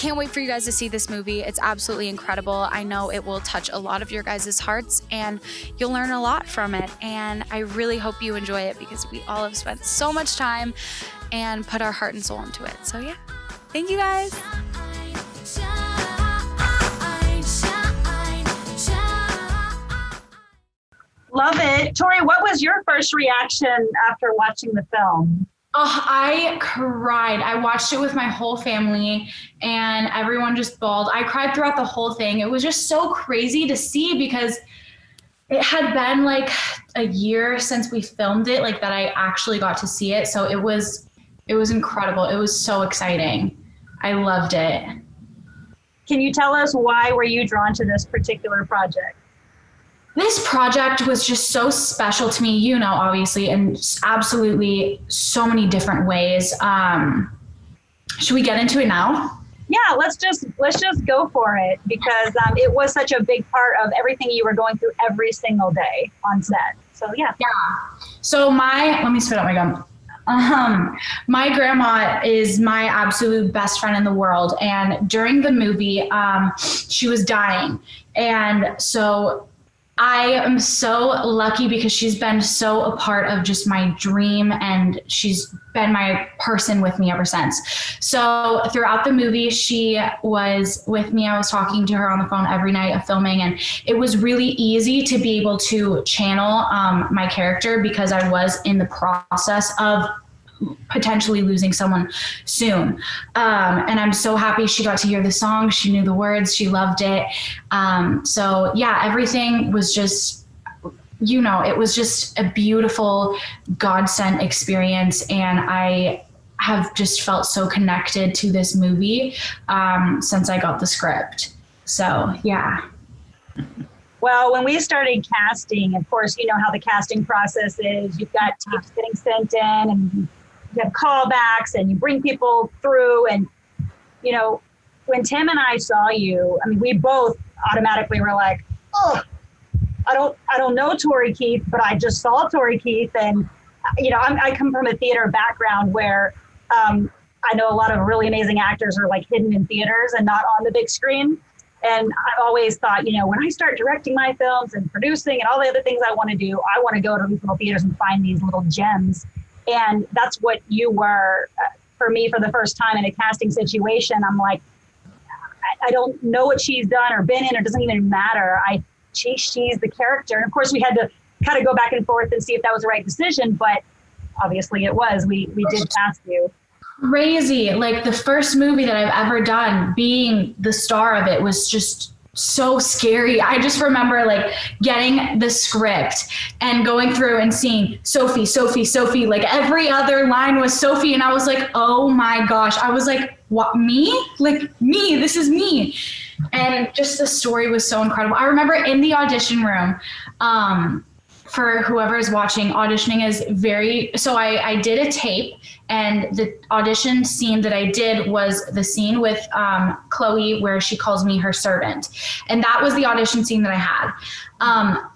can't wait for you guys to see this movie. It's absolutely incredible. I know it will touch a lot of your guys' hearts and you'll learn a lot from it. And I really hope you enjoy it because we all have spent so much time and put our heart and soul into it. So yeah, thank you guys. Love it. Tori, what was your first reaction after watching the film? Oh, I cried. I watched it with my whole family and everyone just bawled. I cried throughout the whole thing. It was just so crazy to see because it had been like a year since we filmed it, like that I actually got to see it. So it was incredible. It was so exciting. I loved it. Can you tell us why were you drawn to this particular project? This project was just so special to me, you know, obviously, in absolutely so many different ways. Should we get into it now? Yeah, let's just go for it because it was such a big part of everything you were going through every single day on set. So yeah. Yeah. So let me spit out my gum. My grandma is my absolute best friend in the world. And during the movie, she was dying. And so I am so lucky because she's been so a part of just my dream and she's been my person with me ever since. So throughout the movie, she was with me. I was talking to her on the phone every night of filming, and it was really easy to be able to channel my character because I was in the process of potentially losing someone soon. And I'm so happy she got to hear the song. She knew the words. She loved it. So yeah, everything was just, you know, it was just a beautiful God-sent experience. And I have just felt so connected to this movie since I got the script. So yeah. Well, when we started casting, of course, you know how the casting process is. You've got tapes getting sent in and you have callbacks and you bring people through. And, you know, when Tim and I saw you, I mean, we both automatically were like, oh, I don't know Tori Keith, but I just saw Tori Keith. And, you know, I come from a theater background where I know a lot of really amazing actors are like hidden in theaters and not on the big screen. And I always thought, you know, when I start directing my films and producing and all the other things I want to do, I want to go to these little theaters and find these little gems. And that's what you were for me for the first time in a casting situation. I'm like, I don't know what she's done or been in, or it doesn't even matter. She's the character. And of course we had to kind of go back and forth and see if that was the right decision, but obviously it was. We did cast you. Crazy. Like the first movie that I've ever done, being the star of it was just so scary. I just remember like getting the script and going through and seeing Sophie, Sophie, Sophie, like every other line was Sophie. And I was like, oh my gosh. I was like, what, me? Like me, this is me. And just the story was so incredible. I remember in the audition room, for whoever's watching, auditioning is so I did a tape, and the audition scene that I did was the scene with Chloe where she calls me her servant. And that was the audition scene that I had.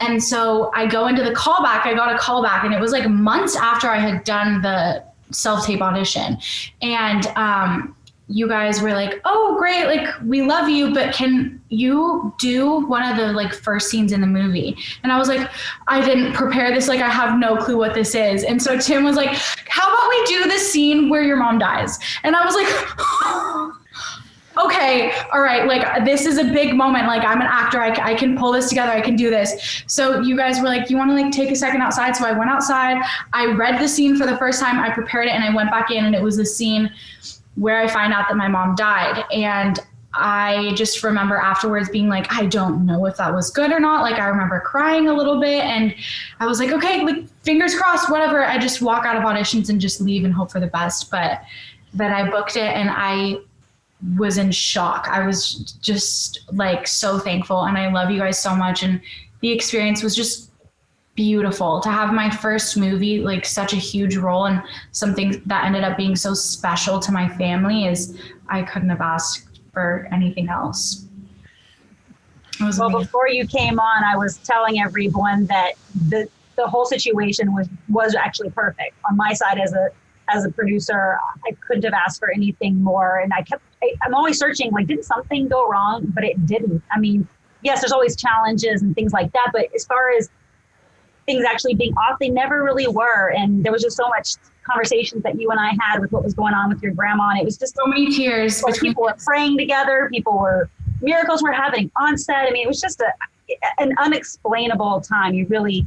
And so I go into the callback, I got a callback, and it was like months after I had done the self-tape audition. And you guys were like, oh, great, like, we love you, but can you do one of the like first scenes in the movie? And I was like, I didn't prepare this, like, I have no clue what this is. And so Tim was like, how about we do the scene where your mom dies? And I was like, okay, all right, like, this is a big moment, like, I'm an actor, I can pull this together, I can do this. So you guys were like, you want to like take a second outside? So I went outside, I read the scene for the first time, I prepared it, and I went back in, and it was the scene where I find out that my mom died. And I just remember afterwards being like, I don't know if that was good or not. Like, I remember crying a little bit, and I was like, okay, like, fingers crossed, whatever. I just walk out of auditions and just leave and hope for the best. But then I booked it, and I was in shock. I was just like so thankful, and I love you guys so much. And the experience was just beautiful to have my first movie, like such a huge role, and something that ended up being so special to my family. Is I couldn't have asked for anything else. Well, amazing. Before you came on, I was telling everyone that the whole situation was actually perfect on my side as a producer. I couldn't have asked for anything more, and I kept I'm always searching, like, did something go wrong? But it didn't. I mean, yes, there's always challenges and things like that, but as far as things actually being off, they never really were. And there was just so much conversations that you and I had with what was going on with your grandma. And it was just so many tears. People were praying together. Miracles were happening on set. I mean, it was just an unexplainable time. You really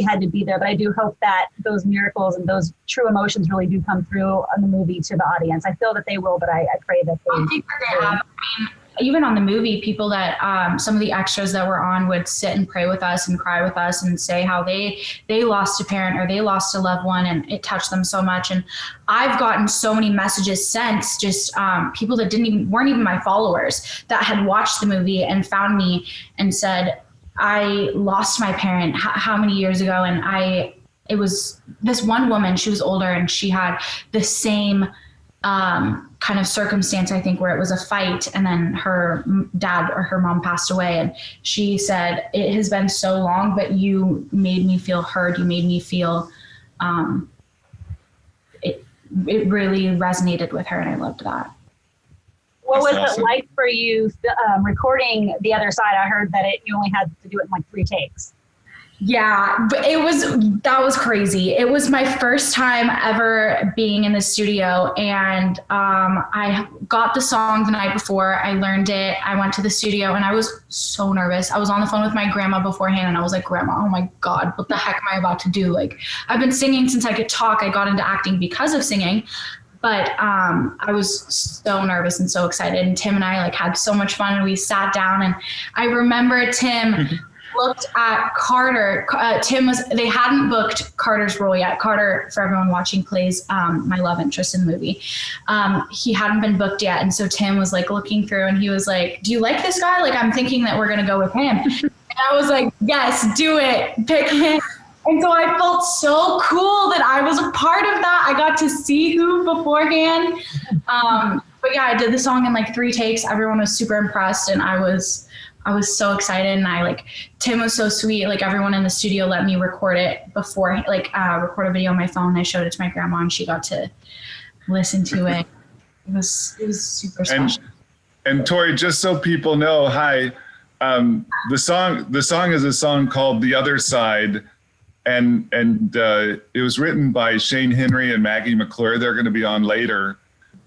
had to be there. But I do hope that those miracles and those true emotions really do come through on the movie to the audience. I feel that they will, but I pray that they. I think that they have. I mean, even on the movie, people that some of the extras that were on would sit and pray with us and cry with us and say how they lost a parent or they lost a loved one, and it touched them so much. And I've gotten so many messages since, just people that weren't even my followers, that had watched the movie and found me and said, I lost my parent how many years ago, and it was this one woman. She was older and she had the same kind of circumstance, I think, where it was a fight and then her dad or her mom passed away. And she said, it has been so long, but you made me feel heard. You made me feel, it really resonated with her, and I loved that. What was it like for you recording The Other Side? I heard that you only had to do it in like 3 takes. Yeah, but that was crazy. It was my first time ever being in the studio, and I got the song the night before. I learned it. I went to the studio and I was so nervous. I was on the phone with my grandma beforehand and I was like, Grandma, oh my God, what the heck am I about to do? Like, I've been singing since I could talk. I got into acting because of singing. But I was so nervous and so excited. And Tim and I like had so much fun, and we sat down, and I remember Tim looked at Carter. They hadn't booked Carter's role yet. Carter, for everyone watching, plays my love interest in the movie. He hadn't been booked yet. And so Tim was like looking through, and he was like, do you like this guy? Like, I'm thinking that we're going to go with him. And I was like, yes, do it. Pick him. And so I felt so cool that I was a part of that. I got to see who beforehand. But yeah, I did the song in like 3 takes. Everyone was super impressed, and I was so excited. And Tim was so sweet. Like, everyone in the studio let me record it before, record a video on my phone. I showed it to my grandma, and she got to listen to it. It was super special. And Tori, just so people know, hi, the song is a song called The Other Side. And it was written by Shane Henry and Maggie McClure. They're going to be on later.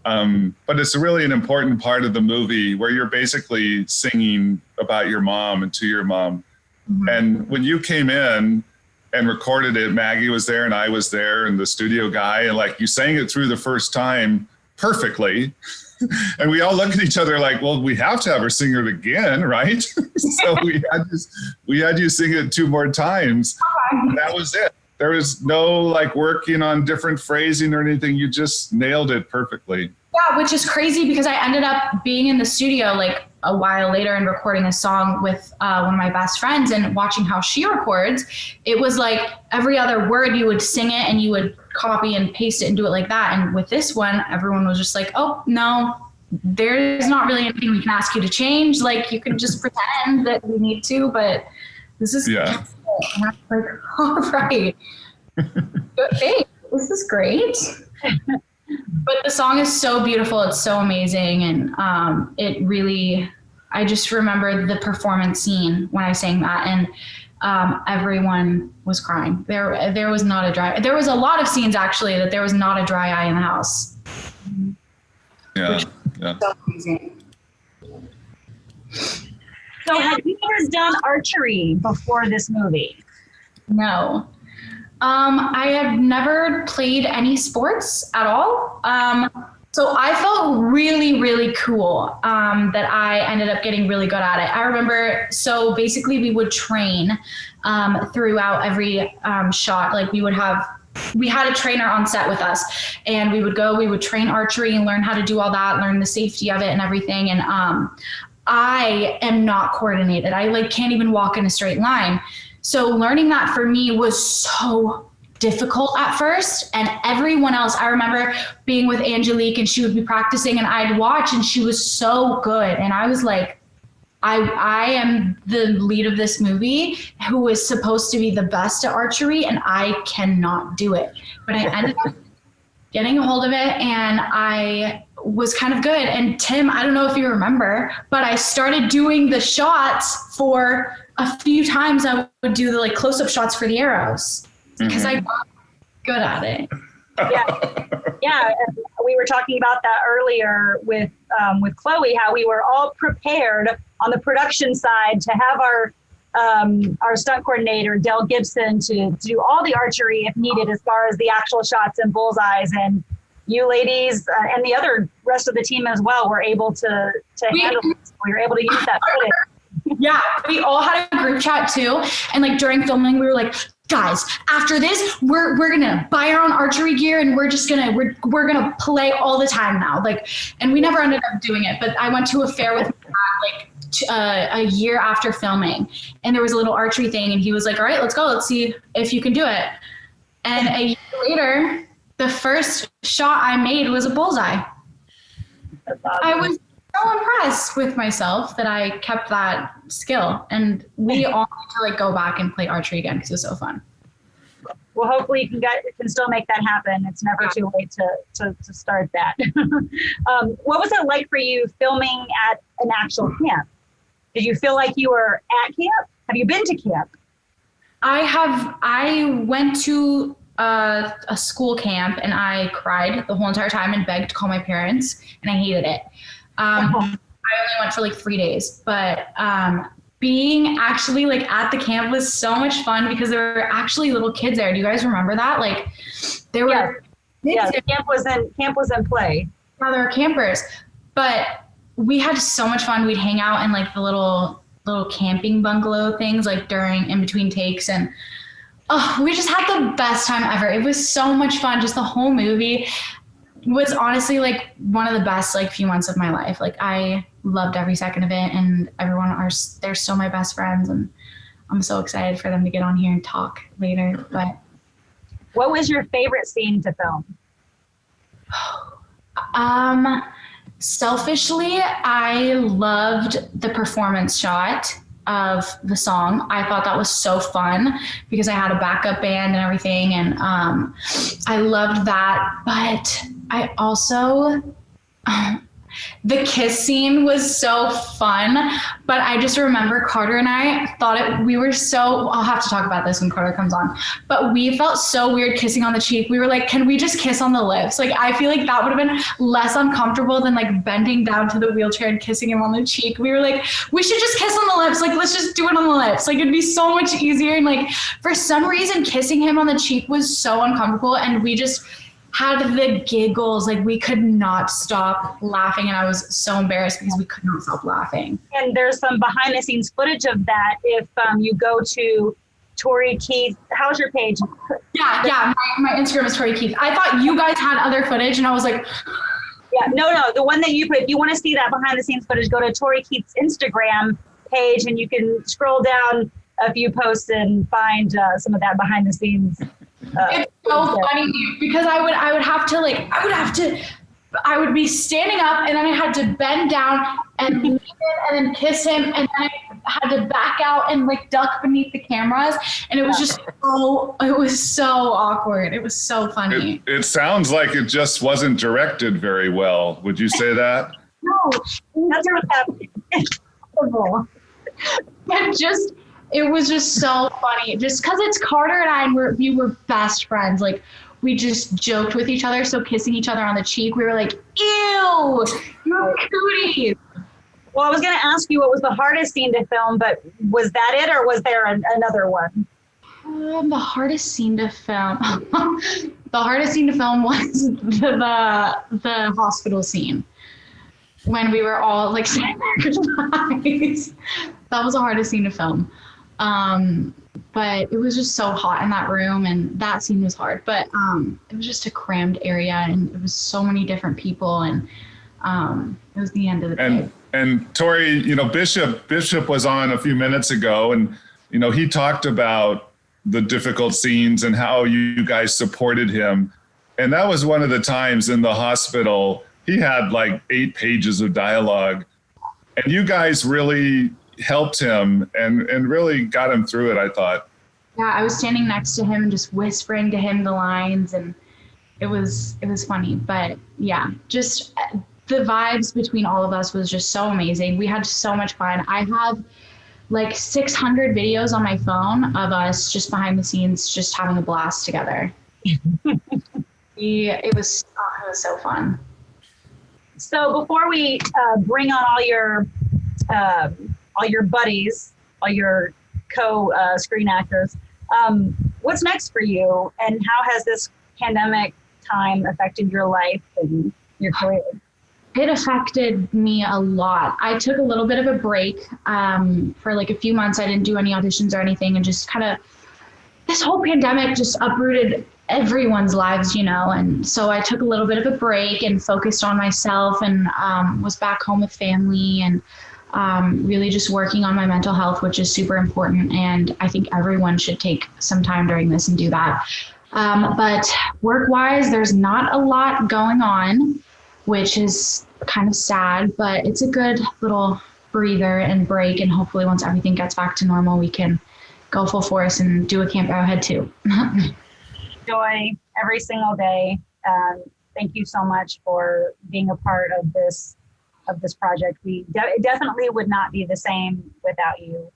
But it's really an important part of the movie where you're basically singing about your mom and to your mom. Mm-hmm. And when you came in and recorded it, Maggie was there and I was there and the studio guy. And like, you sang it through the first time perfectly. And we all looked at each other like, well, we have to have her sing it again, right? So we had you sing it 2 more times. And that was it. There was no like working on different phrasing or anything. You just nailed it perfectly. Yeah, which is crazy because I ended up being in the studio like a while later and recording a song with one of my best friends, and watching how she records. It was like every other word you would sing it and you would copy and paste it and do it like that. And with this one, everyone was just like, oh, no, there's not really anything we can ask you to change. Like, you can just pretend that we need to, but this is, yeah. And I was like, all right, okay, this is great. But the song is so beautiful. It's so amazing. And it really, I just remember the performance scene when I sang that, and everyone was crying. There was not a dry, there was a lot of scenes actually that there was not a dry eye in the house. Yeah. Yeah. So amazing. So have you ever done archery before this movie? No. I have never played any sports at all. So I felt really, really cool that I ended up getting really good at it. I remember, so basically we would train throughout every shot. Like, we had a trainer on set with us, and we would train archery and learn how to do all that, learn the safety of it and everything. And I am not coordinated. I can't even walk in a straight line. So learning that for me was so difficult at first. And everyone else, I remember being with Angelique and she would be practicing and I'd watch and she was so good. And I was like, I am the lead of this movie who is supposed to be the best at archery and I cannot do it. But I ended up getting a hold of it, and I was kind of good. And Tim, I don't know if you remember, but I started doing the shots for a few times. I would do the like close-up shots for the arrows because I got good at it. Yeah. We were talking about that earlier with Chloe, how we were all prepared on the production side to have our stunt coordinator, Del Gibson, to do all the archery if needed, as far as the actual shots and bullseyes. And you ladies and the other rest of the team as well were able to handle it. We were able to use that footage. Yeah, we all had a group chat too. And like during filming, we were like, guys, after this, we're gonna buy our own archery gear and we're gonna play all the time now. Like, and we never ended up doing it, but I went to a fair with a year after filming, and there was a little archery thing, and he was like, all right, let's go. Let's see if you can do it. And a year later, the first shot I made was a bullseye. That's awesome. I was so impressed with myself that I kept that skill, and we all need to like go back and play archery again because it was so fun. Well, hopefully you can still make that happen. It's never too late to start that. What was it like for you filming at an actual camp? Did you feel like you were at camp? Have you been to camp? I went to a school camp and I cried the whole entire time and begged to call my parents, and I hated it. I only went for like 3 days, but being actually like at the camp was so much fun because there were actually little kids there. Do you guys remember that? Like there were camp was in play. Yeah, there were campers, but we had so much fun. We'd hang out in like the little camping bungalow things like in between takes, and we just had the best time ever. It was so much fun. Just the whole movie was honestly like one of the best like few months of my life. Like I loved every second of it, and they're still my best friends, and I'm so excited for them to get on here and talk later. But what was your favorite scene to film? Selfishly, I loved the performance shot of the song. I thought that was so fun because I had a backup band and everything, and I loved that. But I also the kiss scene was so fun, but I just remember Carter and I thought we were so, I'll have to talk about this when Carter comes on, but we felt so weird kissing on the cheek. We were like, can we just kiss on the lips? Like, I feel like that would have been less uncomfortable than like bending down to the wheelchair and kissing him on the cheek. We were like, we should just kiss on the lips. Like, let's just do it on the lips. Like, it'd be so much easier. And like, for some reason, kissing him on the cheek was so uncomfortable, and we just had the giggles. Like, we could not stop laughing, and I was so embarrassed because we could not stop laughing. And there's some behind the scenes footage of that. If you go to Tori Keith, how's your page? Yeah, my Instagram is Tori Keith. I thought you guys had other footage, and I was like, yeah, no, the one that you put. If you want to see that behind the scenes footage, go to Tori Keith's Instagram page, and you can scroll down a few posts and find some of that behind the scenes. It's so funny because I would be standing up, and then I had to bend down and leave it and then kiss him, and then I had to back out and like duck beneath the cameras, and it was just it was so awkward. It was so funny. It sounds like it just wasn't directed very well. Would you say that? No, that's what's happening. It was just so funny. Just because it's Carter and I, and we were best friends. Like, we just joked with each other. So kissing each other on the cheek, we were like, ew, you're cooties. Well, I was going to ask you what was the hardest scene to film, but was that it, or was there another one? The hardest scene to film. The hardest scene to film was the hospital scene when we were all like saying our goodbyes. That was the hardest scene to film. But it was just so hot in that room, and that scene was hard, but it was just a crammed area, and it was so many different people, and it was the end of the day. And Tori, Bishop was on a few minutes ago, and he talked about the difficult scenes and how you guys supported him, and that was one of the times in the hospital he had like 8 pages of dialogue, and you guys really helped him and really got him through it, I thought. Yeah, I was standing next to him and just whispering to him the lines, and it was funny. But yeah, just the vibes between all of us was just so amazing. We had so much fun. I have like 600 videos on my phone of us just behind the scenes, just having a blast together. It was so fun. So before we bring on all your buddies, all your co-screen actors, what's next for you, and how has this pandemic time affected your life and your career? It affected me a lot. I took a little bit of a break for like a few months. I didn't do any auditions or anything, and just kind of this whole pandemic just uprooted everyone's lives, you know. And so I took a little bit of a break and focused on myself, and was back home with family, and really just working on my mental health, which is super important. And I think everyone should take some time during this and do that. But work-wise, there's not a lot going on, which is kind of sad, but it's a good little breather and break. And hopefully once everything gets back to normal, we can go full force and do a Camp Arrowhead too. Joy every single day. Thank you so much for being a part of this project. We definitely would not be the same without you.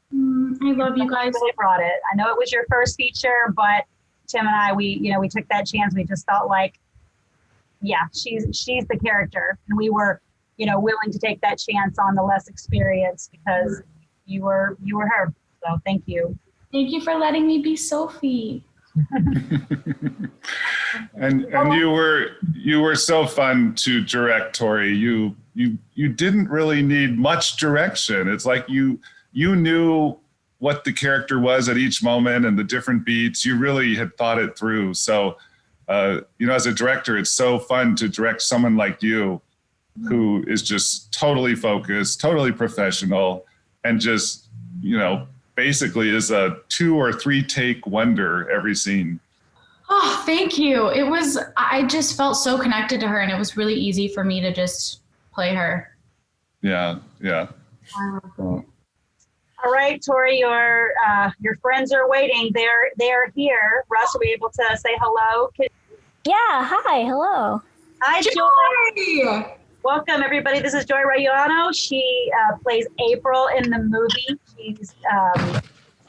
I love you guys. Really brought it. I know it was your first feature, but Tim and I, we took that chance. We just felt like, yeah, she's the character, and we were, willing to take that chance on the less experienced because you were her. So thank you. Thank you for letting me be Sophie. and you were so fun to direct, Tori. You didn't really need much direction. It's like you knew what the character was at each moment and the different beats. You really had thought it through. So, as a director, it's so fun to direct someone like you who is just totally focused, totally professional, and just, basically is a 2 or 3 take wonder every scene. Oh, thank you. I just felt so connected to her, and it was really easy for me to just play her. Yeah. I love it. All right, Tori, your friends are waiting. They're here. Russ, are we able to say hello? Yeah, hi, hello. Hi, Joy. Welcome, everybody. This is Joy Rayano. She plays April in the movie. She's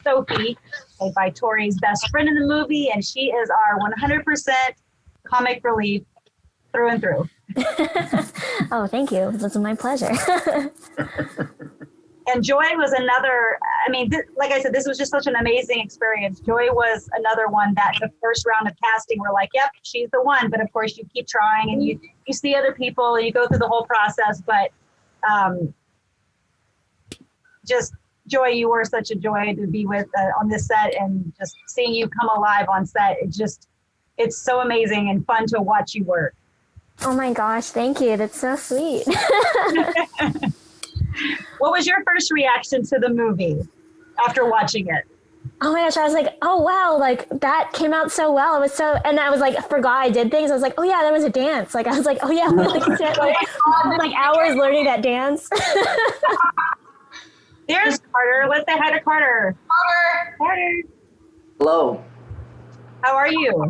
Sophie, played by Tori's best friend in the movie, and she is our 100% comic relief through and through. Oh, thank you. This is my pleasure. And Joy was another, like I said, this was just such an amazing experience. Joy was another one that the first round of casting, we're like, yep, she's the one. But of course, you keep trying and you see other people and you go through the whole process. But just Joy, you were such a joy to be with on this set, and just seeing you come alive on set. It's so amazing and fun to watch you work. Oh my gosh, thank you. That's so sweet. What was your first reaction to the movie after watching it? Oh my gosh, I was like, oh wow, like that came out so well. It was so, and I was like, forgot I did things. I was like, oh yeah, that was a dance. Like I was like, oh yeah, like hours learning that dance. There's Carter. Let's say hi to Carter. Carter. Hello. How are you?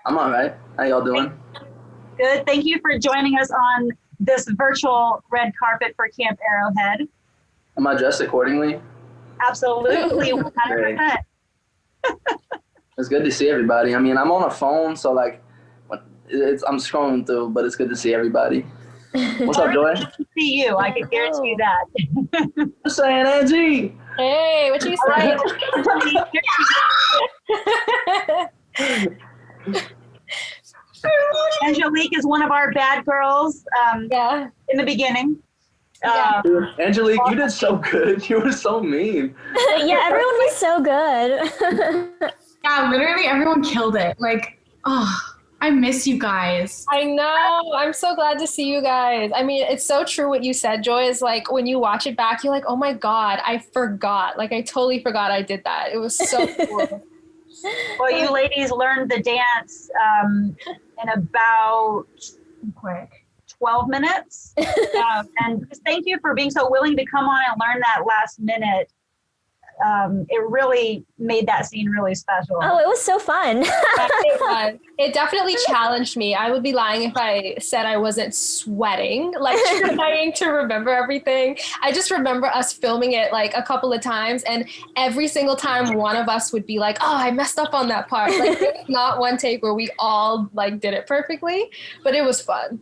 I'm all right. How y'all doing? Good. Thank you for joining us on this virtual red carpet for Camp Arrowhead. Am I dressed accordingly? Absolutely, 100%. It's good to see everybody. I'm on a phone, so I'm scrolling through, but it's good to see everybody. What's up, Joy? Good to see you. I can guarantee you that. Just saying, Angie. Hey, what you say? Angelique is one of our bad girls in the beginning. Angelique, you did so good. You were so mean. Yeah, everyone was so good. Yeah, literally everyone killed it. Like, I miss you guys. I know. I'm so glad to see you guys. It's so true what you said, Joy, is like when you watch it back, you're like, oh my God, I forgot. Like I totally forgot I did that. It was so cool. Well, you ladies learned the dance in about 12 minutes. And just thank you for being so willing to come on and learn that last minute it really made that scene really special. Oh, it was so fun. It definitely challenged me. I would be lying if I said I wasn't sweating, like trying to remember everything. I just remember us filming it like a couple of times, and every single time one of us would be like, oh, I messed up on that part. Like there's not one take where we all like did it perfectly, but it was fun.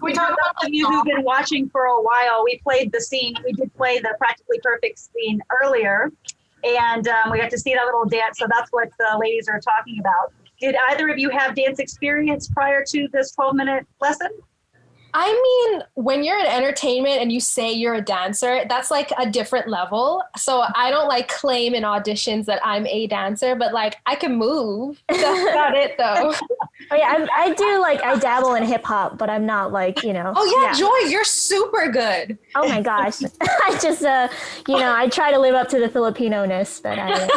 We talk about those of you who've been watching for a while. We played the scene. We did play the Practically Perfect scene earlier, and we got to see that little dance. So that's what the ladies are talking about. Did either of you have dance experience prior to this 12-minute lesson? I mean, when you're in entertainment and you say you're a dancer, that's like a different level. So I don't like claim in auditions that I'm a dancer, but like I can move. That's about it though. Oh yeah, I do like I dabble in hip hop, but I'm not like, you know. Oh yeah, Joy, you're super good. Oh my gosh, I just you know, I try to live up to the Filipino-ness, but I.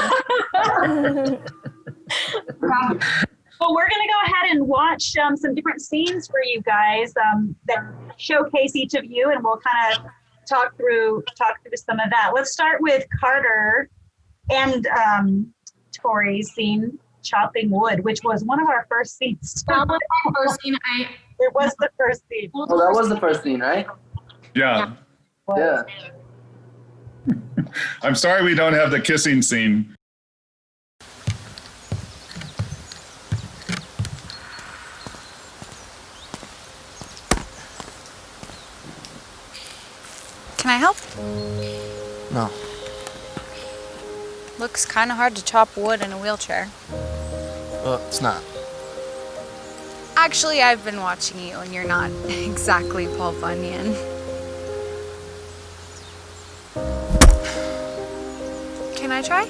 Well, we're going to go ahead and watch some different scenes for you guys that showcase each of you, and we'll kind of talk through some of that. Let's start with Carter and Tori's scene, chopping wood, which was one of our first scenes. That was the first scene. It was the first scene. Oh, that was the first scene, right? Yeah. Yeah. I'm sorry we don't have the kissing scene. Can I help? No. Looks kind of hard to chop wood in a wheelchair. Well, it's not. Actually, I've been watching you and you're not exactly Paul Bunyan. Can I try?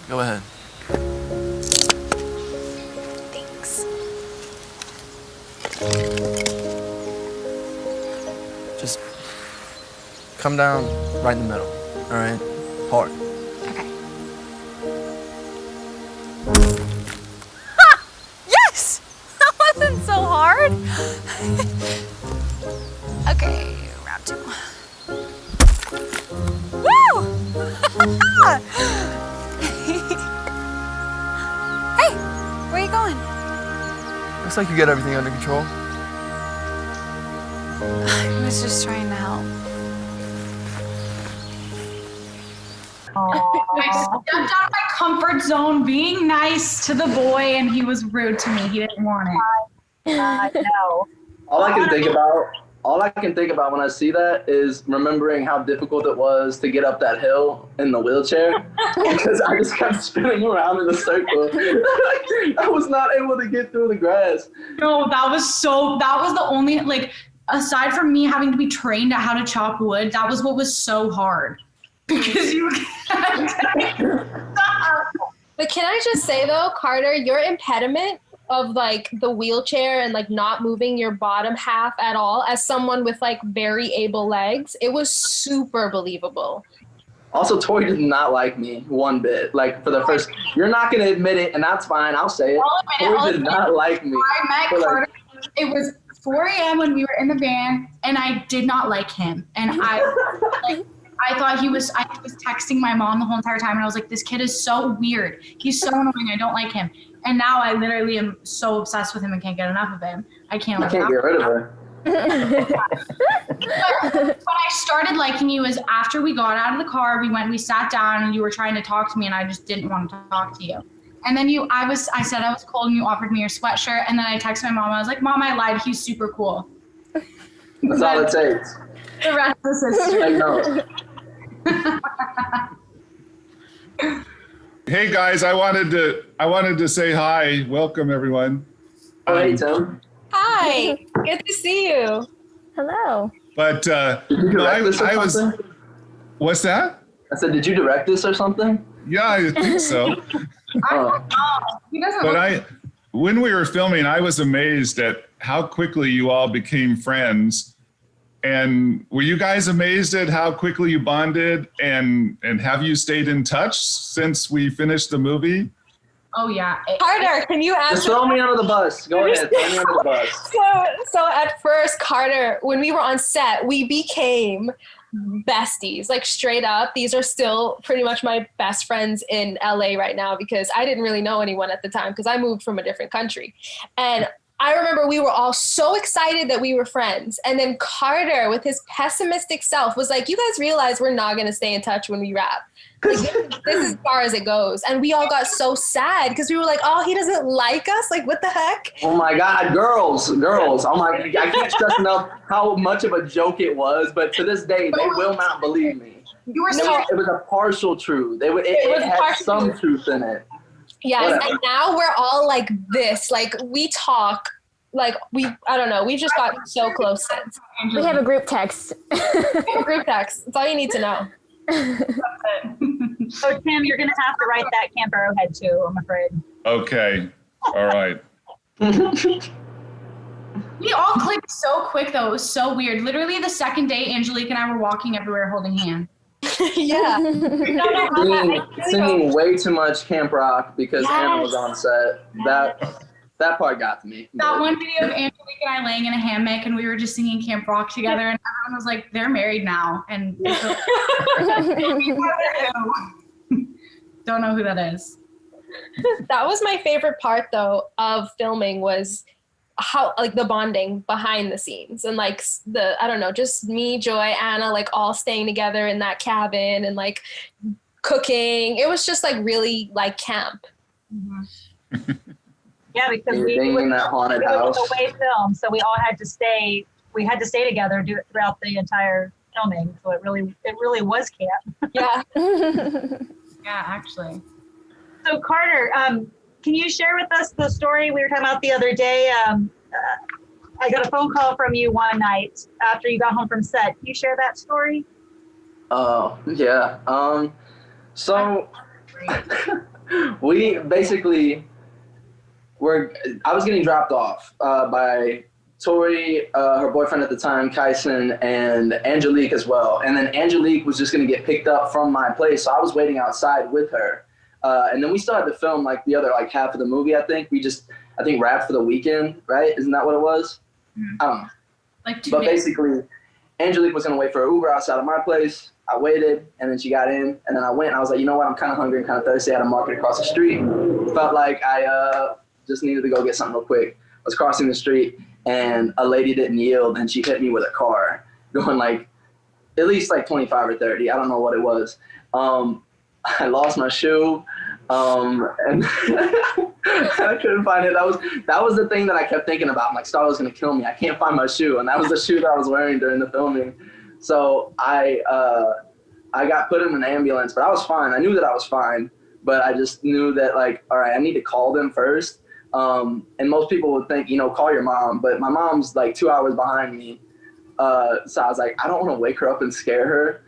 Go ahead. Thanks. Just come down right in the middle, all right? Hard. Okay. Ha! Yes! That wasn't so hard. Okay, round two. Woo! Hey, where are you going? Looks like you got everything under control. I was just trying to help. I stepped out of my comfort zone, being nice to the boy, and he was rude to me. He didn't want it. No. All I can think about when I see that is remembering how difficult it was to get up that hill in the wheelchair because I just kept spinning around in a circle. I was not able to get through the grass. No, that was the only, like, aside from me having to be trained at how to chop wood, that was what was so hard. Because you But can I just say though, Carter, your impediment of like the wheelchair and like not moving your bottom half at all as someone with like very able legs, it was super believable. Also, Tori did not like me one bit. Like for the first, you're not gonna admit it, and that's fine. I'll say it. Tori did not like me. I met Carter. It was 4 a.m. when we were in the van, and I did not like him. And I thought I was texting my mom the whole entire time, and I was like, this kid is so weird. He's so annoying. I don't like him. And now I literally am so obsessed with him and can't get enough of him. I can't get rid of her. But I started liking you is after we got out of the car, we sat down, and you were trying to talk to me, and I just didn't want to talk to you. And then I said I was cold, and you offered me your sweatshirt, and then I texted my mom. I was like, Mom, I lied. He's super cool. That's all it takes. The rest is history. I know. Hey guys, I wanted to say hi. Welcome everyone. Oh, hey Tim. Hi, good to see you. Hello. But Did you direct this or something? What's that? I said, did you direct this or something? Yeah, I think so. Oh. But when we were filming, I was amazed at how quickly you all became friends. And were you guys amazed at how quickly you bonded, and have you stayed in touch since we finished the movie? Oh yeah. Carter, can you answer? Just throw me under the bus. Go ahead, throw me under the bus. So at first, Carter, when we were on set, we became besties, like straight up. These are still pretty much my best friends in LA right now because I didn't really know anyone at the time because I moved from a different country. And I remember we were all so excited that we were friends. And then Carter, with his pessimistic self, was like, you guys realize we're not going to stay in touch when we rap. Like, this is as far as it goes. And we all got so sad because we were like, oh, he doesn't like us? Like, what the heck? Oh my God, girls. Oh my, I can't stress enough how much of a joke it was, but to this day, they will not believe me. You were It was a partial truth. It had some truth in it. Yes, Whatever. and now we're all like this. Like, we talk, like, I don't know, we've just gotten so close since. We have a group text. Group text, that's all you need to know. So Tim, you're gonna have to write that Camp Arrowhead too, I'm afraid. Okay. All right. We all clicked so quick, though. It was so weird. Literally, the second day, Angelique and I were walking everywhere holding hands. Yeah. Singing way too much Camp Rock because Anna was on set. That part got to me. That one video of Angelique and I laying in a hammock and we were just singing Camp Rock together and everyone was like, they're married now. And don't know who that is. That was my favorite part, though, of filming was how, like, the bonding behind the scenes and, like, I don't know, just me, Joy, Anna, like, all staying together in that cabin and, like, cooking. It was just, like, really, like, camp. Mm-hmm. Yeah, because being in that haunted house. It was a away film, so we all had to stay. We had to stay together throughout the entire filming. So it really was camp. Yeah. Yeah, actually. So Carter, can you share with us the story we were talking about the other day? I got a phone call from you one night after you got home from set. Can you share that story? Oh, yeah. So we basically I was getting dropped off by Tori, her boyfriend at the time, Kyson, and Angelique as well. And then Angelique was just going to get picked up from my place. So I was waiting outside with her. And then we still had to film like the other like half of the movie, I think. I think wrapped for the weekend, right? Isn't that what it was? Mm-hmm. I don't know. Like 2 But days. Basically, Angelique was going to wait for an Uber outside of my place. I waited, and then she got in, and then I went, and I was like, you know what? I'm kind of hungry and kind of thirsty. I had a market across the street. Felt like I just needed to go get something real quick. I was crossing the street, and a lady didn't yield, and she hit me with a car going like at least like 25 or 30. I don't know what it was. I lost my shoe, and I couldn't find it. That was the thing that I kept thinking about. I'm like, Star was gonna kill me. I can't find my shoe, and that was the shoe that I was wearing during the filming. So I got put in an ambulance, but I was fine. I knew that I was fine, but I just knew that like, all right, I need to call them first. And most people would think, call your mom, but my mom's like 2 hours behind me. So I was like, I don't want to wake her up and scare her.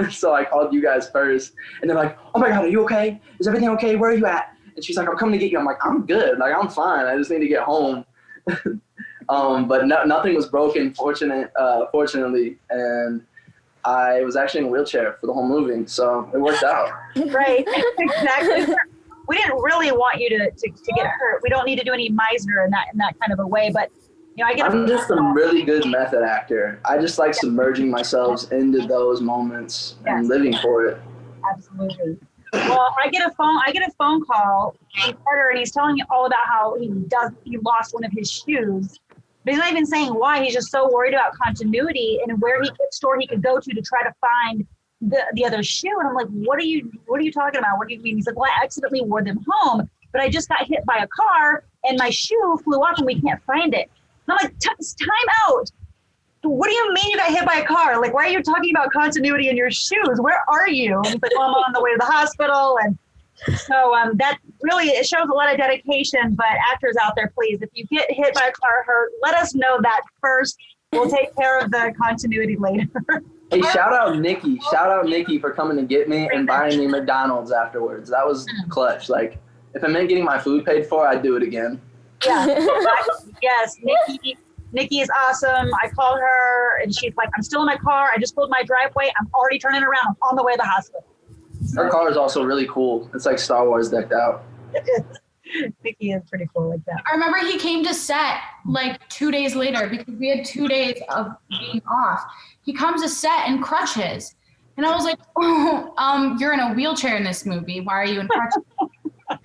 So I called you guys first, and they're like, oh my God, are you okay? Is everything okay? Where are you at? And she's like, I'm coming to get you. I'm like, I'm good. Like, I'm fine. I just need to get home. But nothing was broken, fortunately. And I was actually in a wheelchair for the whole movie. So it worked out. Right. Exactly. We didn't really want you to get hurt. We don't need to do any miser in that kind of a way, but I'm just a really good method actor. I just like submerging myself into those moments and living for it. Absolutely. Well, I get a phone call from Carter, and he's telling me all about how he lost one of his shoes. But he's not even saying why. He's just so worried about continuity and where store he could go to try to find the other shoe. And I'm like, what are you talking about? What do you mean? He's like, well, I accidentally wore them home, but I just got hit by a car and my shoe flew off and we can't find it. And I'm like, time out. What do you mean you got hit by a car? Like, why are you talking about continuity in your shoes? Where are you? And he's like, well, I'm on the way to the hospital. And so that really, it shows a lot of dedication. But actors out there, please, if you get hit by a car or hurt, let us know that first. We'll take care of the continuity later. Hey, shout out Nikki. Shout out Nikki for coming to get me and buying me McDonald's afterwards. That was clutch. Like, if it meant getting my food paid for, I'd do it again. Yeah. Yes, Nikki is awesome. I called her and she's like, I'm still in my car. I just pulled my driveway. I'm already turning around. I'm on the way to the hospital. Her car is also really cool. It's like Star Wars decked out. Mickey is pretty cool like that. I remember he came to set like 2 days later because we had 2 days of being off. He comes to set in crutches. And I was like, oh, you're in a wheelchair in this movie. Why are you in crutches?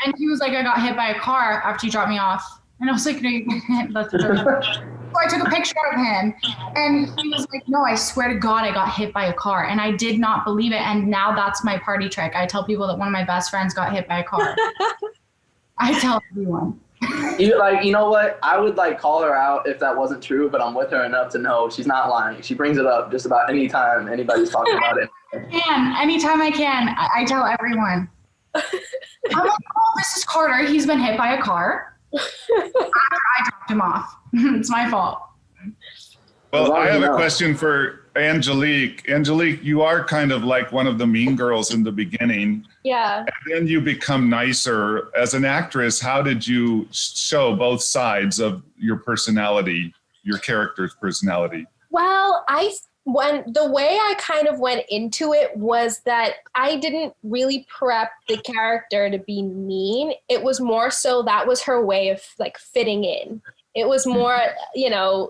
And he was like, I got hit by a car after you dropped me off. And I was like, no, you didn't. That's a joke. So I took a picture of him. And he was like, no, I swear to God, I got hit by a car. And I did not believe it. And now that's my party trick. I tell people that one of my best friends got hit by a car. I tell everyone. You know what? I would like call her out if that wasn't true, but I'm with her enough to know she's not lying. She brings it up just about any time anybody's talking about it. Anytime I can, I tell everyone. I'm like, oh, this is Carter. He's been hit by a car. After I dropped him off. It's my fault. Well, I have a question for Angelique. Angelique, you are kind of like one of the mean girls in the beginning. Yeah. And then you become nicer. As an actress, how did you show both sides of your personality, your character's personality? Well, the way I kind of went into it was that I didn't really prep the character to be mean. It was more so that was her way of like fitting in. It was more,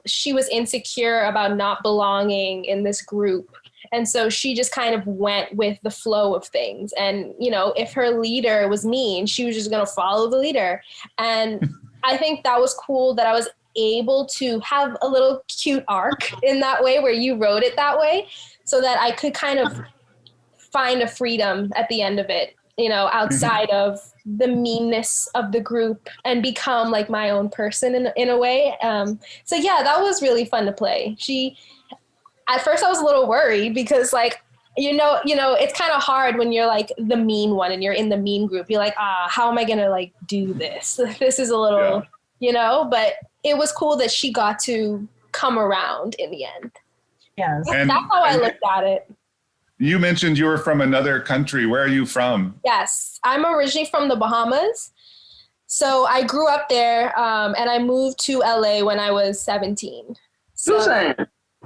she was insecure about not belonging in this group. And so she just kind of went with the flow of things. And, if her leader was mean, she was just going to follow the leader. And I think that was cool that I was able to have a little cute arc in that way where you wrote it that way so that I could kind of find a freedom at the end of it, outside of the meanness of the group and become like my own person in a way. So yeah, that was really fun to play. At first I was a little worried because like, it's kind of hard when you're like the mean one and you're in the mean group. You're like, how am I going to like do this? This is a little, but it was cool that she got to come around in the end. Yes. That's how I looked at it. You mentioned you were from another country. Where are you from? Yes, I'm originally from the Bahamas. So I grew up there and I moved to LA when I was 17. So,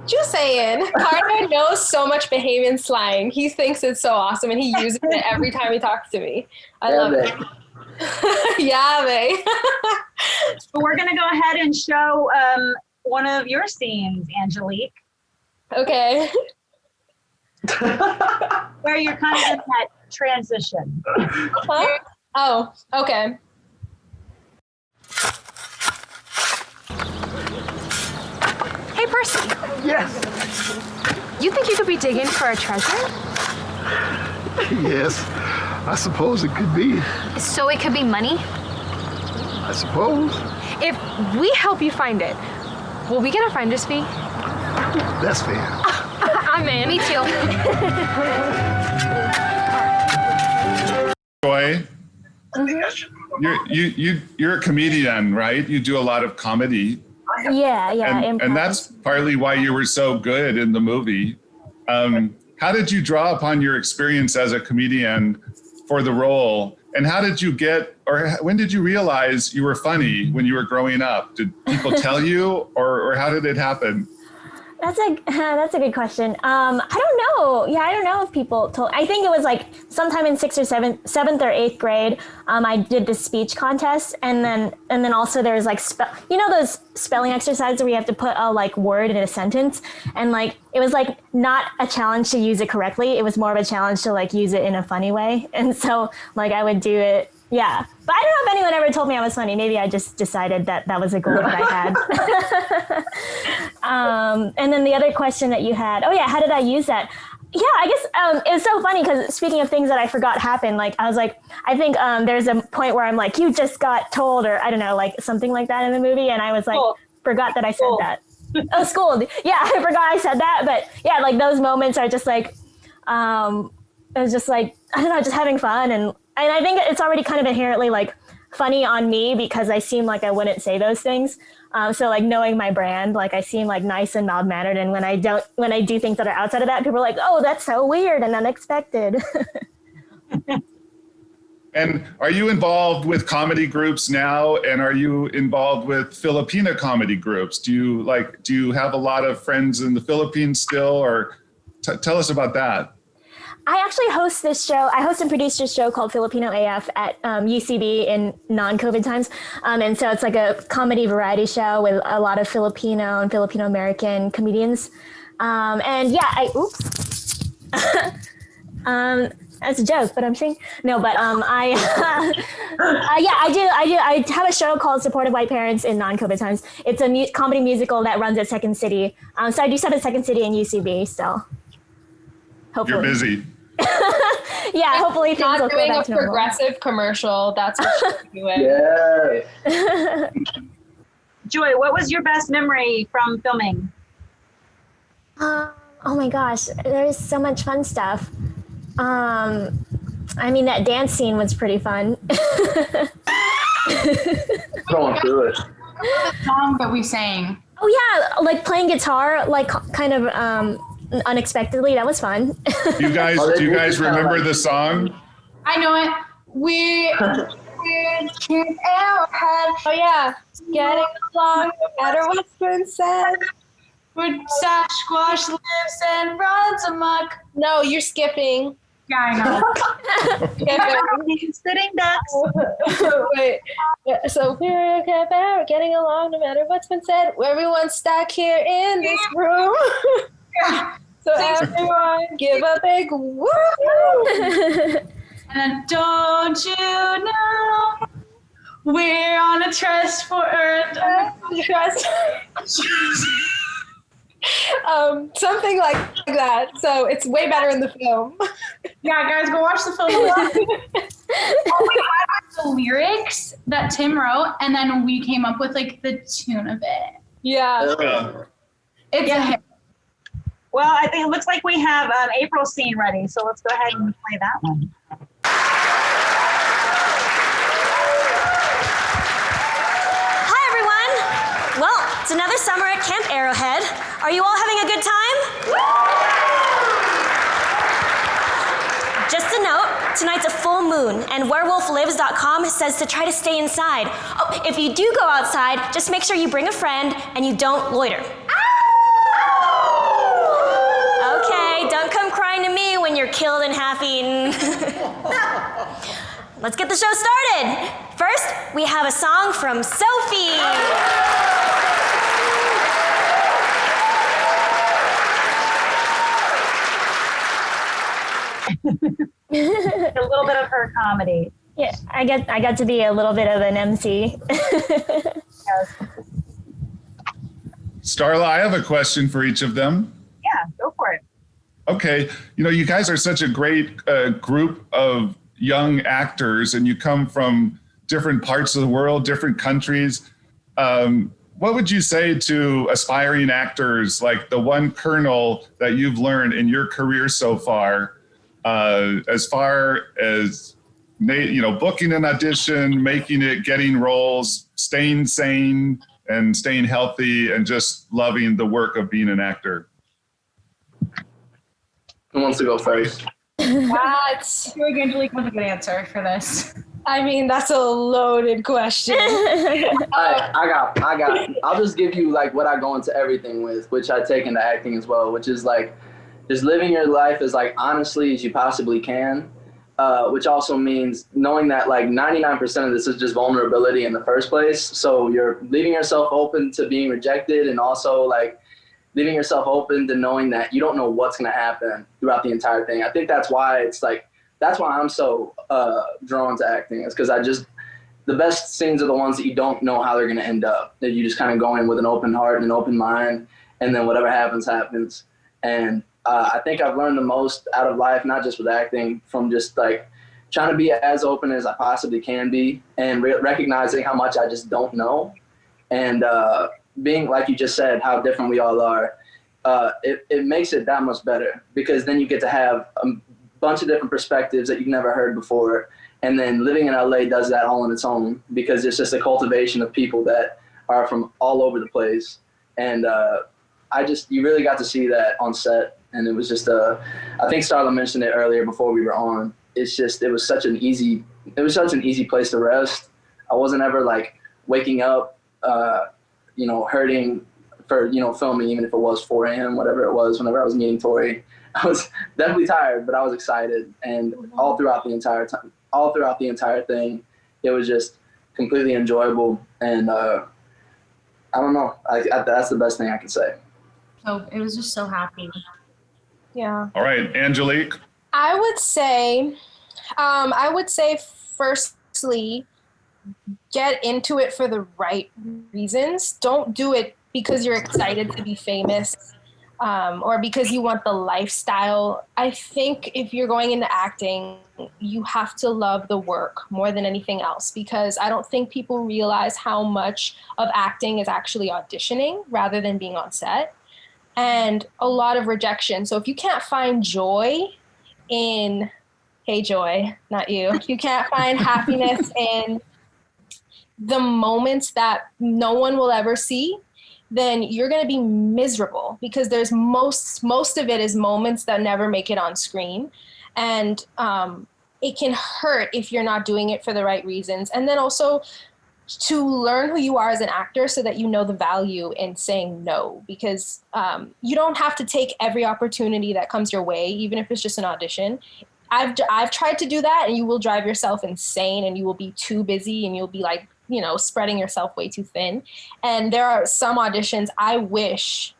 just saying. Carter knows so much Bahamian slang. He thinks it's so awesome and he uses it every time he talks to me. I love it. Yeah, babe. So we're going to go ahead and show one of your scenes, Angelique. Okay. Where you're kind of in that transition. Huh? Oh, okay. Hey, Percy. Yes. You think you could be digging for a treasure? Yes. I suppose it could be. So it could be money? I suppose. If we help you find it, will we get a finder's fee? That's fair. I'm in. Me too. Joy, you're a comedian, right? You do a lot of comedy. Yeah, and that's partly why you were so good in the movie. How did you draw upon your experience as a comedian for the role? And how did you when did you realize you were funny when you were growing up? Did people tell you, or how did it happen? That's a good question. I don't know. Yeah, I don't know if people told. I think it was like sometime in seventh or eighth grade. I did this speech contest, and then also there was like those spelling exercises where you have to put a like word in a sentence, and like it was like not a challenge to use it correctly. It was more of a challenge to like use it in a funny way, and so like I would do it. Yeah, but I don't know if anyone ever told me I was funny. Maybe I just decided that was a goal that I had. And then the other question that you had, how did I use that? Yeah, I guess it was so funny because speaking of things that I forgot happened, like I was like, I think there's a point where I'm like, you just got told, or I don't know, like something like that in the movie, and I was like, forgot that I said that. Oh, schooled. Yeah, I forgot I said that, but yeah, like those moments are just like, it was just like, I don't know, just having fun, and I think it's already kind of inherently like funny on me because I seem like I wouldn't say those things. So like knowing my brand, like I seem like nice and mild mannered. And when I do things that are outside of that, people are like, oh, that's so weird and unexpected. And are you involved with comedy groups now? And are you involved with Filipina comedy groups? Do you have a lot of friends in the Philippines still, or tell us about that? I actually host this show. I host and produce this show called Filipino AF at UCB in non-COVID times. And so it's like a comedy variety show with a lot of Filipino and Filipino American comedians. And yeah, that's a joke, but I'm saying no. But I have a show called Supportive White Parents in non-COVID times. It's a comedy musical that runs at Second City. So I do stuff at Second City and UCB. So hopefully You're busy. Yeah, hopefully things will Not go doing back a to normal. progressive commercial. That's what she's doing. Yeah. Joy, what was your best memory from filming? Oh my gosh, there's so much fun stuff. I mean, that dance scene was pretty fun. Going through it. The song that we sang. Oh yeah, like playing guitar, like kind of unexpectedly. That was fun. Do you guys remember the song? I know it. We're Camp Arrowhead. Oh yeah, getting along no matter what's been said. Where Sasquatch lives and runs amok. No, you're skipping. Yeah, I know. Sitting ducks. Wait. So we're getting along no matter what's been said. Everyone's stuck here in this room. So everyone give a big woo. And then don't you know we're on a trust for Earth? Trust. Something like that. So it's way better in the film. Yeah, guys, go watch the film. All we had was the lyrics that Tim wrote, and then we came up with like the tune of it. Yeah. It's a hit. Well, I think it looks like we have April's scene ready, so let's go ahead and play that one. Hi, everyone. Well, it's another summer at Camp Arrowhead. Are you all having a good time? Just a note, tonight's a full moon, and werewolflives.com says to try to stay inside. Oh, if you do go outside, just make sure you bring a friend and you don't loiter. Okay, don't come crying to me when you're killed and half-eaten. Let's get the show started. First, we have a song from Sophie. A little bit of her comedy. Yeah, I got to be a little bit of an MC. Yes. Starla, I have a question for each of them. Yeah, go for it. Okay, you guys are such a great group of young actors, and you come from different parts of the world, different countries. What would you say to aspiring actors, like the one kernel that you've learned in your career so far, as far as booking an audition, making it, getting roles, staying sane and staying healthy, and just loving the work of being an actor? Who wants to go first? What? Angelique was a good answer for this. I mean, that's a loaded question. I got. I'll just give you like what I go into everything with, which I take into acting as well, which is like just living your life as like honestly as you possibly can, which also means knowing that like 99% of this is just vulnerability in the first place. So you're leaving yourself open to being rejected, and also like leaving yourself open to knowing that you don't know what's going to happen throughout the entire thing. I think that's why I'm so drawn to acting, is because the best scenes are the ones that you don't know how they're going to end up, that you just kind of go in with an open heart and an open mind, and then whatever happens, happens. And I think I've learned the most out of life, not just with acting, from just like trying to be as open as I possibly can be, and recognizing how much I just don't know. And being, like you just said, how different we all are, it makes it that much better, because then you get to have a bunch of different perspectives that you've never heard before. And then living in LA does that all on its own, because it's just a cultivation of people that are from all over the place. And you really got to see that on set. And it was just I think Starla mentioned it earlier before we were on. It was such an easy place to rest. I wasn't ever like waking up, hurting for, filming, even if it was 4 a.m., whatever it was, whenever I was meeting Tori. I was definitely tired, but I was excited. And all throughout the entire thing, it was just completely enjoyable. And I don't know, that's the best thing I can say. So it was just so happy. Yeah. All right, Angelique. I would say firstly, get into it for the right reasons. Don't do it because you're excited to be famous, or because you want the lifestyle. I think if you're going into acting, you have to love the work more than anything else, because I don't think people realize how much of acting is actually auditioning rather than being on set, and a lot of rejection. So if you can't find joy in, hey Joy, not you, if you can't find happiness in the moments that no one will ever see, then you're going to be miserable, because there's most of it is moments that never make it on screen. And it can hurt if you're not doing it for the right reasons. And then also to learn who you are as an actor so that you know the value in saying no, because you don't have to take every opportunity that comes your way, even if it's just an audition. I've tried to do that, and you will drive yourself insane, and you will be too busy, and you'll be like, spreading yourself way too thin. And there are some auditions I wish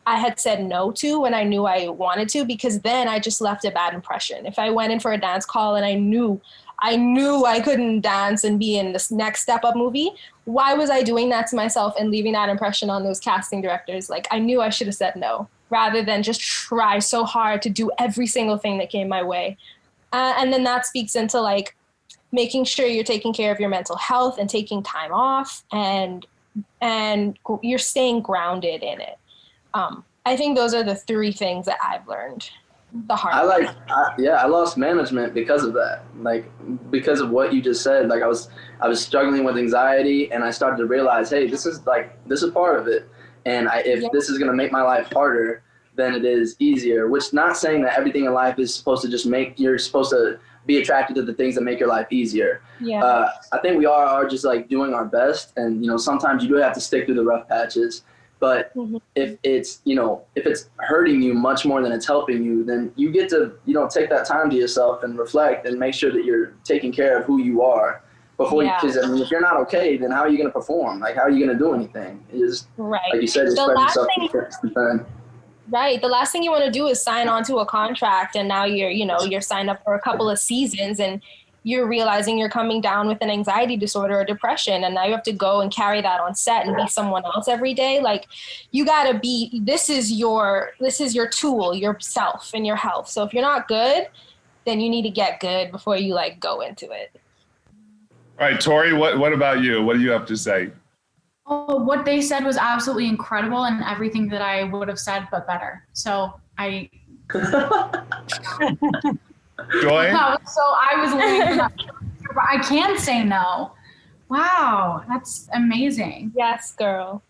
I had said no to when I knew I wanted to, because then I just left a bad impression. If I went in for a dance call and I knew I couldn't dance and be in this next Step Up movie, why was I doing that to myself and leaving that impression on those casting directors? Like, I knew I should have said no, rather than just try so hard to do every single thing that came my way. And then that speaks into like making sure you're taking care of your mental health and taking time off, and you're staying grounded in it. I think those are the three things that I've learned the hard way. I lost management because of that. Like, because of what you just said. Like, I was struggling with anxiety, and I started to realize, hey, this is part of it. And if this is going to make my life harder than it is easier, which not saying that everything in life is supposed to just you're supposed to be attracted to the things that make your life easier. Yeah. I think we are just like doing our best. And, sometimes you do have to stick through the rough patches. But if it's hurting you much more than it's helping you, then you get to, take that time to yourself and reflect and make sure that you're taking care of who you are before because if you're not okay, then how are you going to perform? Like, how are you going to do anything? It's right. Like you said, just spread yourself thin. Right. The last thing you want to do is sign on to a contract, and now you're signed up for a couple of seasons, and you're realizing you're coming down with an anxiety disorder or depression, and now you have to go and carry that on set and be someone else every day. Like, you gotta this is your tool, yourself and your health. So if you're not good, then you need to get good before you go into it. All right, Tori, what about you? What do you have to say? Oh, what they said was absolutely incredible, and everything that I would have said, but better. So I. Joy? So I was learning. I can say no. Wow, that's amazing. Yes, girl.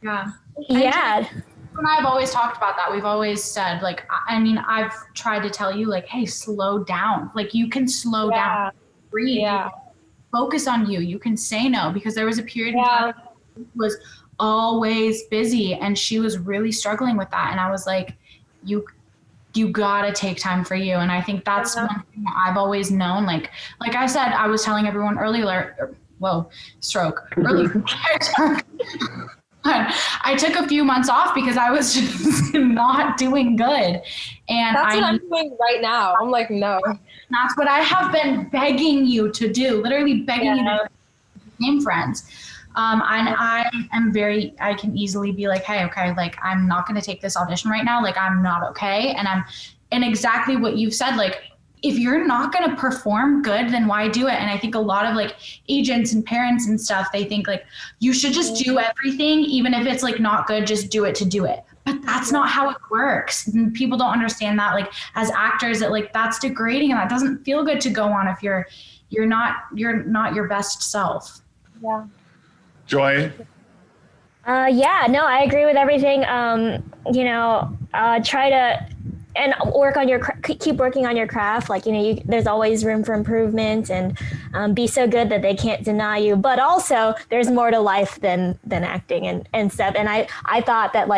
Yeah. Yeah. And I've always talked about that. We've always said, I've tried to tell you, hey, slow down. You can slow down, breathe, focus on you. You can say no, because there was a period in time was always busy, and she was really struggling with that. And I was like, you gotta take time for you. And I think that's one thing that I've always known. Like I said, I was telling everyone earlier, I took a few months off because I was just not doing good. And that's what I'm doing right now. I'm like, no. That's what I have been begging you to do, literally begging you to become friends. And I can easily be like, hey, okay, I'm not going to take this audition right now. I'm not okay. And exactly what you've said, if you're not going to perform good, then why do it? And I think a lot of agents and parents and stuff, they think you should just do everything, even if it's not good, just do it to do it. But that's not how it works. And people don't understand that, as actors, that that's degrading, and that doesn't feel good to go on if you're not your best self. Yeah. Joy? No, I agree with everything. Try to and work on keep working on your craft. There's always room for improvement, and be so good that they can't deny you. But also, there's more to life than acting and stuff. And I thought that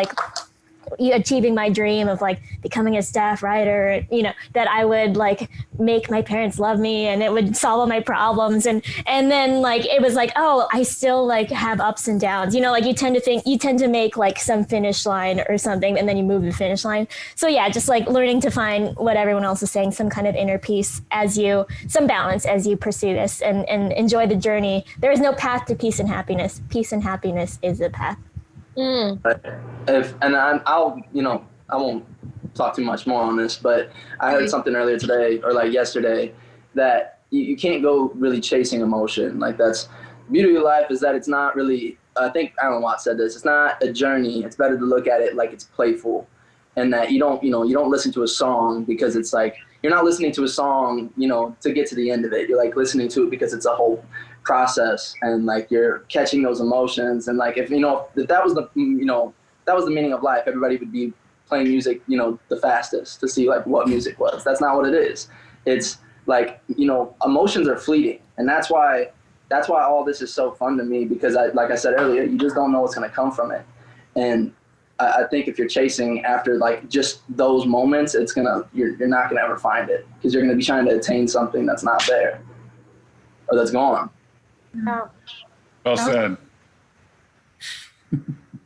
achieving my dream of like becoming a staff writer, that I would like make my parents love me and it would solve all my problems. And then like, it was like, oh, I still like have ups and downs, like you tend to make like some finish line or something and then you move the finish line. So yeah, just like learning to find what everyone else is saying, some kind of inner peace some balance as you pursue this and enjoy the journey. There is no path to peace and happiness. Peace and happiness is the path. I won't talk too much more on this, but I heard something earlier today or like yesterday that you can't go really chasing emotion. Like that's the beauty of life is that it's not really, I think Alan Watts said this, it's not a journey. It's better to look at it like it's playful, and that you don't listen to a song because it's like, you're not listening to a song, to get to the end of it. You're like listening to it because it's a whole process, and like you're catching those emotions. And like if that was the meaning of life, everybody would be playing music the fastest to see like what music was. That's not what it is. It's like emotions are fleeting, and that's why all this is so fun to me, because like I said earlier, you just don't know what's going to come from it. And I think if you're chasing after like just those moments, you're not gonna ever find it, because you're gonna be trying to attain something that's not there or that's gone. Oh. Well said.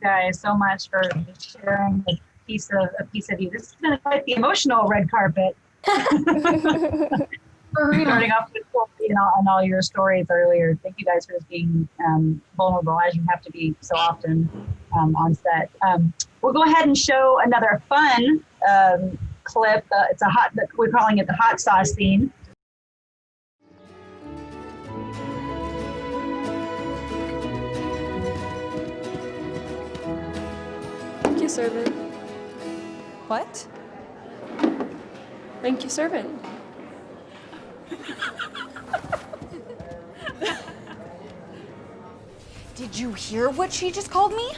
Guys, so much for sharing a piece of you. This has been quite the emotional red carpet. Starting off with and all your stories earlier. Thank you guys for just being vulnerable, as you have to be so often on set. We'll go ahead and show another fun clip. We're calling it the hot sauce scene. Thank you, servant. What? Thank you, servant. Did you hear what she just called me?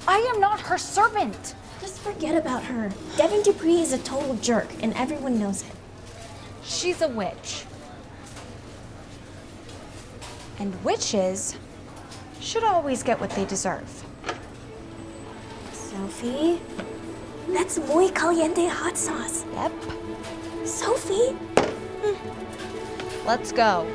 I am not her servant. Just forget about her. Devin Dupree is a total jerk, and everyone knows it. She's a witch. And witches should always get what they deserve. Sophie, that's muy caliente hot sauce. Yep. Sophie. Let's go.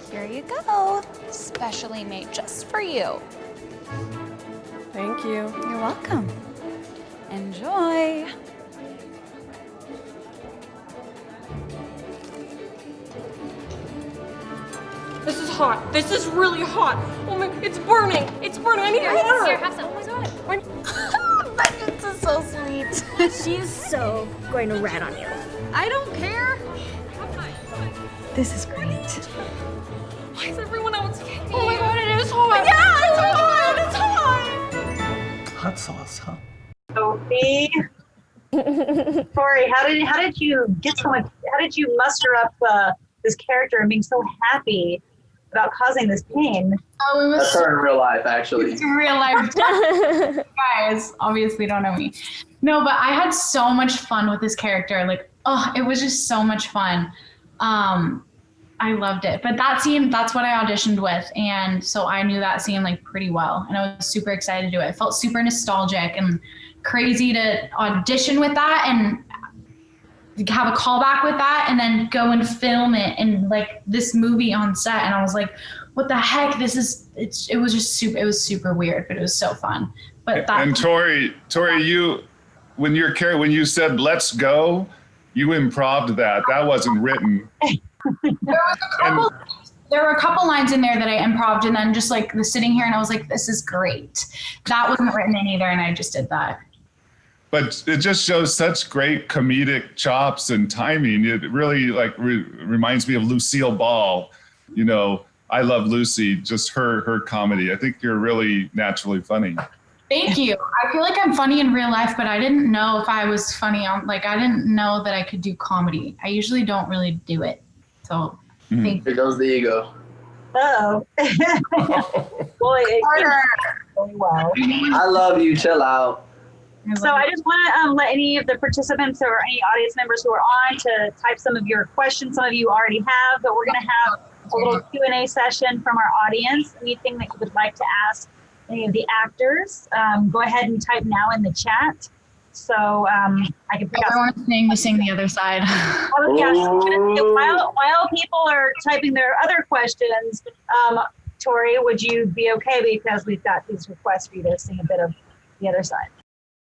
Here you go. Specially made just for you. Thank you. You're welcome. Enjoy. This is hot. This is really hot. Oh my, it's burning. It's burning. I need water. Here, have some. Oh my God. This is so sweet. She's so going to rat on you. I don't care. This is great. Why is everyone else kidding? Oh my God, it is hot. Yeah, it's hot. It's hot. Hot sauce, huh? Sophie. Tori, how did you get so much? How did you muster up this character and being so happy about causing this pain? Oh, it was That's her in real life, actually. It's real life. You guys obviously don't know me. No, but I had so much fun with this character. Like, oh, it was just so much fun. I loved it. But that scene, that's what I auditioned with. And so I knew that scene like pretty well. And I was super excited to do it. I felt super nostalgic and crazy to audition with that and have a callback with that and then go and film it in like this movie on set. And I was like, what the heck? It was super weird, but it was so fun. But that, and Tori, when you said let's go, you improv'd that. That wasn't written. There were a couple lines in there that I improv'd, and then just like sitting here and I was like, this is great. That wasn't written in either, and I just did that. But it just shows such great comedic chops and timing. It really like reminds me of Lucille Ball. You know, I Love Lucy, just her comedy. I think you're really naturally funny. Thank you. I feel like I'm funny in real life, but I didn't know if I was funny I didn't know that I could do comedy. I usually don't really do it. So thank you. Here goes the ego. Oh. Boy, it really well. I love you. Chill out. So I just want to let any of the participants or any audience members who are on to type some of your questions. Some of you already have, but we're going to have a little Q&A session from our audience. Anything that you would like to ask any of the actors, go ahead and type now in the chat. So I can pick Everyone's saying to sing the other side. Oh, yeah. While people are typing their other questions, Tori, would you be okay because we've got these requests for you to sing a bit of the other side?